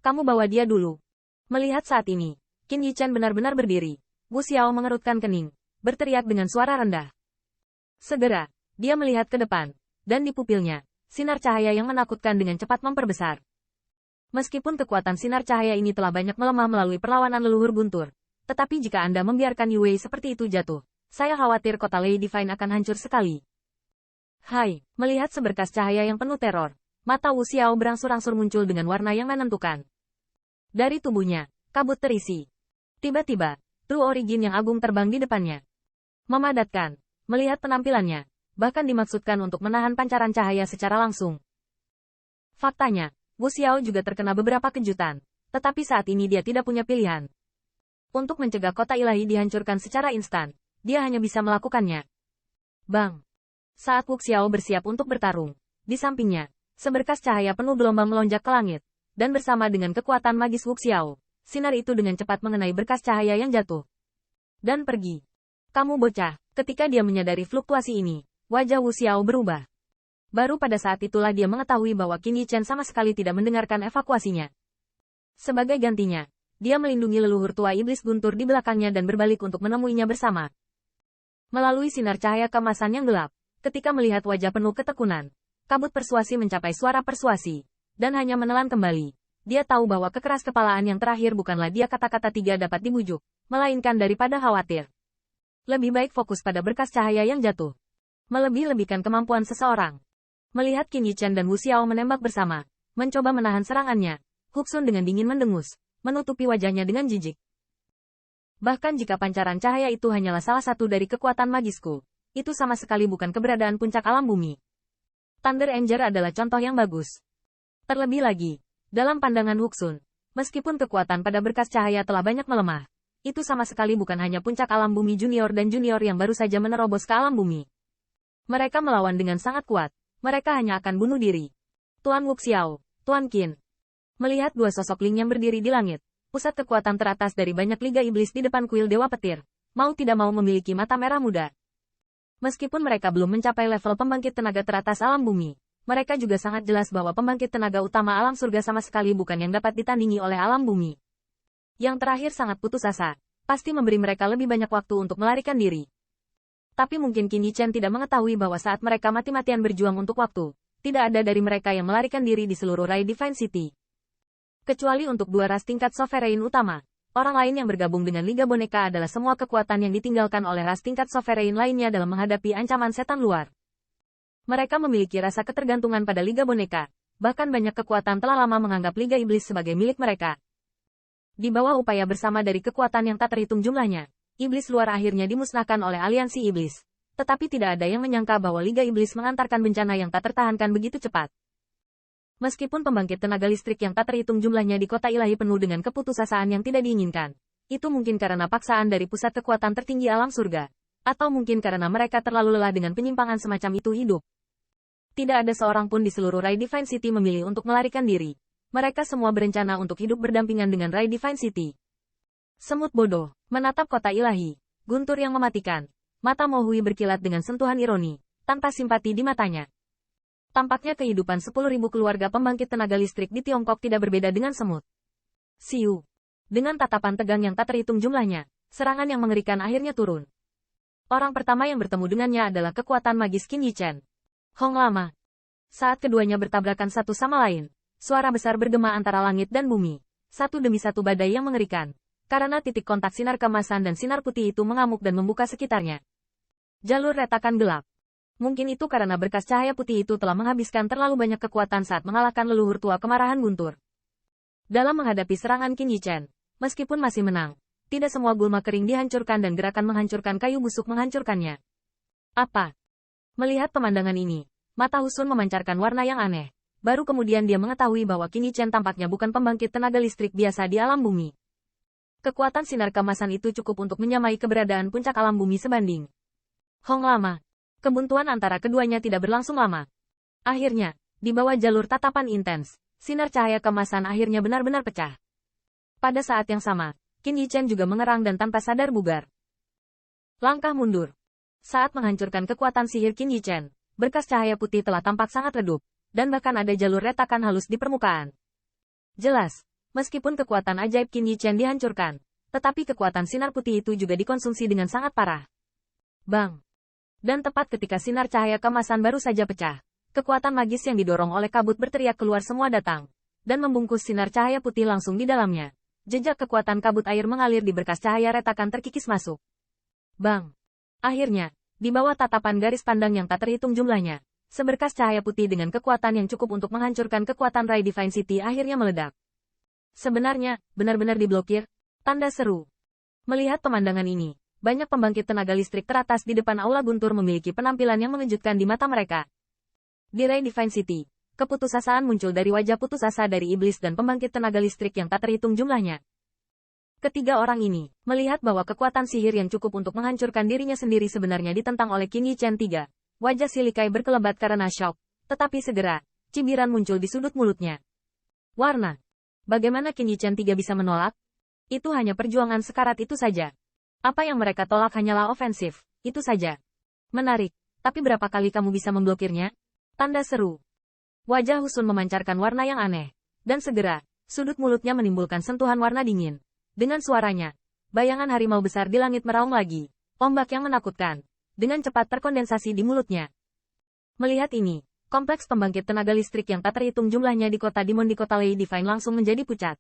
Kamu bawa dia dulu. Melihat saat ini, Qin Yichen benar-benar berdiri. Wu Xiao mengerutkan kening, berteriak dengan suara rendah. Segera, dia melihat ke depan, dan di pupilnya, sinar cahaya yang menakutkan dengan cepat memperbesar. Meskipun kekuatan sinar cahaya ini telah banyak melemah melalui perlawanan leluhur guntur, tetapi jika Anda membiarkan Yu Wei seperti itu jatuh, saya khawatir kota Lei Divine akan hancur sekali. Hai, melihat seberkas cahaya yang penuh teror, mata Wu Xiao berangsur-angsur muncul dengan warna yang menentukan. Dari tubuhnya, kabut terisi. Tiba-tiba, True Origin yang agung terbang di depannya. Memadatkan, melihat penampilannya, bahkan dimaksudkan untuk menahan pancaran cahaya secara langsung. Faktanya, Wu Xiao juga terkena beberapa kejutan, tetapi saat ini dia tidak punya pilihan. Untuk mencegah kota ilahi dihancurkan secara instan, dia hanya bisa melakukannya. Bang! Saat Wu Xiao bersiap untuk bertarung, di sampingnya, seberkas cahaya penuh gelombang melonjak ke langit, dan bersama dengan kekuatan magis Wu Xiao, sinar itu dengan cepat mengenai berkas cahaya yang jatuh. Dan pergi. Kamu bocah, ketika dia menyadari fluktuasi ini, wajah Wu Xiao berubah. Baru pada saat itulah dia mengetahui bahwa Qin Yichen sama sekali tidak mendengarkan evakuasinya. Sebagai gantinya, dia melindungi leluhur tua iblis guntur di belakangnya dan berbalik untuk menemuinya bersama. Melalui sinar cahaya kemasan yang gelap, ketika melihat wajah penuh ketekunan, kabut persuasi mencapai suara persuasi, dan hanya menelan kembali. Dia tahu bahwa kekeras kepalaan yang terakhir bukanlah dia kata-kata tiga dapat dibujuk, melainkan daripada khawatir. Lebih baik fokus pada berkas cahaya yang jatuh. Melebih-lebihkan kemampuan seseorang. Melihat Qin Yichen dan Wu Xiao menembak bersama, mencoba menahan serangannya, Huxun dengan dingin mendengus, menutupi wajahnya dengan jijik. Bahkan jika pancaran cahaya itu hanyalah salah satu dari kekuatan magisku, itu sama sekali bukan keberadaan puncak alam bumi. Thunder Anger adalah contoh yang bagus. Terlebih lagi, dalam pandangan Huxun, meskipun kekuatan pada berkas cahaya telah banyak melemah, itu sama sekali bukan hanya puncak alam bumi junior dan junior yang baru saja menerobos ke alam bumi. Mereka melawan dengan sangat kuat, mereka hanya akan bunuh diri. Tuan Wu Xiao, Tuan Qin. Melihat dua sosok Ling yang berdiri di langit, pusat kekuatan teratas dari banyak liga iblis di depan kuil Dewa Petir, mau tidak mau memiliki mata merah muda. Meskipun mereka belum mencapai level pembangkit tenaga teratas alam bumi, mereka juga sangat jelas bahwa pembangkit tenaga utama alam surga sama sekali bukan yang dapat ditandingi oleh alam bumi. Yang terakhir sangat putus asa, pasti memberi mereka lebih banyak waktu untuk melarikan diri. Tapi mungkin Qin Yichen tidak mengetahui bahwa saat mereka mati-matian berjuang untuk waktu, tidak ada dari mereka yang melarikan diri di seluruh Rai Divine City. Kecuali untuk dua ras tingkat sovereign utama. Orang lain yang bergabung dengan Liga Boneka adalah semua kekuatan yang ditinggalkan oleh ras tingkat sovereign lainnya dalam menghadapi ancaman setan luar. Mereka memiliki rasa ketergantungan pada Liga Boneka, bahkan banyak kekuatan telah lama menganggap Liga Iblis sebagai milik mereka. Di bawah upaya bersama dari kekuatan yang tak terhitung jumlahnya, Iblis luar akhirnya dimusnahkan oleh aliansi Iblis. Tetapi tidak ada yang menyangka bahwa Liga Iblis mengantarkan bencana yang tak tertahankan begitu cepat. Meskipun pembangkit tenaga listrik yang tak terhitung jumlahnya di kota ilahi penuh dengan keputusasaan yang tidak diinginkan, itu mungkin karena paksaan dari pusat kekuatan tertinggi alam surga, atau mungkin karena mereka terlalu lelah dengan penyimpangan semacam itu hidup. Tidak ada seorang pun di seluruh Rai Divine City memilih untuk melarikan diri. Mereka semua berencana untuk hidup berdampingan dengan Rai Divine City. Semut bodoh, menatap kota ilahi, guntur yang mematikan. Mata Mo Hui berkilat dengan sentuhan ironi, tanpa simpati di matanya. Tampaknya kehidupan 10.000 keluarga pembangkit tenaga listrik di Tiongkok tidak berbeda dengan semut. Siu. Dengan tatapan tegang yang tak terhitung jumlahnya, serangan yang mengerikan akhirnya turun. Orang pertama yang bertemu dengannya adalah kekuatan magis Qin Yichen. Hong Lama. Saat keduanya bertabrakan satu sama lain, suara besar bergema antara langit dan bumi, satu demi satu badai yang mengerikan. Karena titik kontak sinar kemasan dan sinar putih itu mengamuk dan membuka sekitarnya. Jalur retakan gelap. Mungkin itu karena berkas cahaya putih itu telah menghabiskan terlalu banyak kekuatan saat mengalahkan leluhur tua kemarahan guntur. Dalam menghadapi serangan Qin Yichen, meskipun masih menang, tidak semua gulma kering dihancurkan dan gerakan menghancurkan kayu busuk menghancurkannya. Apa? Melihat pemandangan ini, mata Husun memancarkan warna yang aneh. Baru kemudian dia mengetahui bahwa Qin Yichen tampaknya bukan pembangkit tenaga listrik biasa di alam bumi. Kekuatan sinar kemasan itu cukup untuk menyamai keberadaan puncak alam bumi sebanding. Hong Lama. Kebuntuan antara keduanya tidak berlangsung lama. Akhirnya, di bawah jalur tatapan intens, sinar cahaya kemasan akhirnya benar-benar pecah. Pada saat yang sama, Qin Yichen juga mengerang dan tanpa sadar bugar. Langkah mundur. Saat menghancurkan kekuatan sihir Qin Yichen, berkas cahaya putih telah tampak sangat redup, dan bahkan ada jalur retakan halus di permukaan. Jelas, Meskipun kekuatan ajaib Qin Yichen dihancurkan, tetapi kekuatan sinar putih itu juga dikonsumsi dengan sangat parah. Bang! Dan tepat ketika sinar cahaya kemasan baru saja pecah, kekuatan magis yang didorong oleh kabut berteriak keluar semua datang, dan membungkus sinar cahaya putih langsung di dalamnya. Jejak kekuatan kabut air mengalir di berkas cahaya retakan terkikis masuk. Bang! Akhirnya, di bawah tatapan garis pandang yang tak terhitung jumlahnya, seberkas cahaya putih dengan kekuatan yang cukup untuk menghancurkan kekuatan Rai Divine City akhirnya meledak. Sebenarnya, benar-benar diblokir, tanda seru. Melihat pemandangan ini, banyak pembangkit tenaga listrik teratas di depan aula guntur memiliki penampilan yang mengejutkan di mata mereka. Di Rai Divine City, keputusasaan muncul dari wajah putus asa dari iblis dan pembangkit tenaga listrik yang tak terhitung jumlahnya. Ketiga orang ini, melihat bahwa kekuatan sihir yang cukup untuk menghancurkan dirinya sendiri sebenarnya ditentang oleh Qin Yichen III. Wajah si Likai berkelebat karena syok, tetapi segera, cibiran muncul di sudut mulutnya. Warna. Bagaimana Qin Yichen III bisa menolak? Itu hanya perjuangan sekarat itu saja. Apa yang mereka tolak hanyalah ofensif, itu saja. Menarik, tapi berapa kali kamu bisa memblokirnya? Tanda seru. Wajah Husun memancarkan warna yang aneh, dan segera, sudut mulutnya menimbulkan sentuhan warna dingin. Dengan suaranya, bayangan harimau besar di langit meraung lagi, ombak yang menakutkan, dengan cepat terkondensasi di mulutnya. Melihat ini, kompleks pembangkit tenaga listrik yang tak terhitung jumlahnya di kota Dimon di kota Lei Divine langsung menjadi pucat.